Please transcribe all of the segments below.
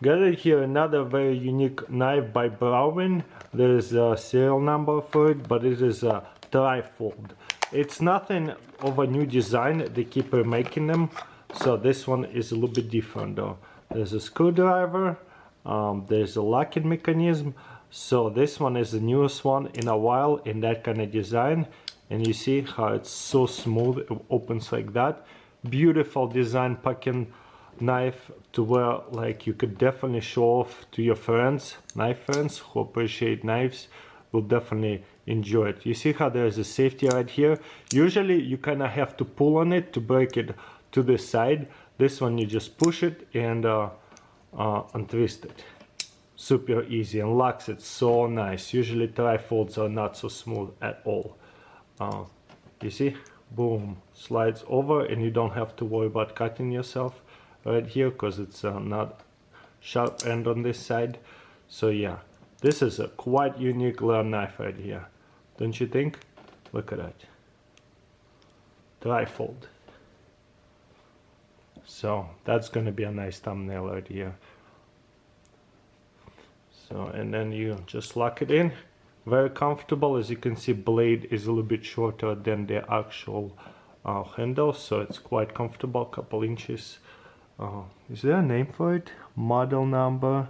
Gathered here another very unique knife by Browin. There is a serial number for it, but it is a trifold. It's nothing of a new design, they keep remaking them. So this one is a little bit different though. There's a screwdriver, there's a locking mechanism. So this one is the newest one in a while in that kind of design. And you see how it's so smooth, it opens like that. Beautiful design packing knife to where like you could definitely show off to your friends, knife friends who appreciate knives will definitely enjoy it. You see how there's a safety right here. Usually you kind of have to pull on it to break it to the side. This one you just push it and untwist it. Super easy and locks it so nice. Usually trifolds are not so smooth at all. You see, boom, slides over and you don't have to worry about cutting yourself right here because it's not sharp end on this side. So yeah, this is a quite unique little knife right here, don't you think? Look at that, trifold. So that's gonna be a nice thumbnail right here. So and then you just lock it in. Very comfortable. As you can see, blade is a little bit shorter than the actual handle, so it's quite comfortable, couple inches. Is there a name for it? Model number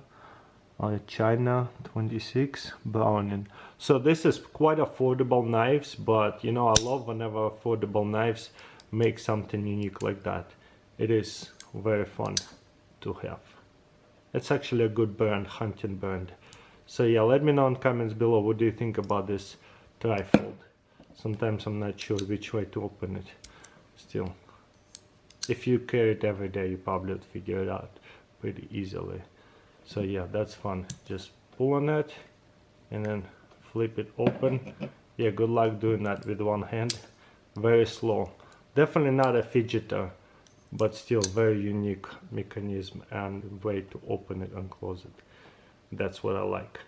China 26 Browning. So this is quite affordable knives, but you know, I love whenever affordable knives make something unique like that. It is very fun to have. It's actually a good brand, hunting brand. So yeah, let me know in comments below what do you think about this trifold. Sometimes I'm not sure which way to open it. Still, if you carry it every day, you probably would figure it out pretty easily. So yeah, that's fun. Just pull on it and then flip it open. Yeah, good luck doing that with one hand. Very slow. Definitely not a fidgeter, but still very unique mechanism and way to open it and close it. That's what I like.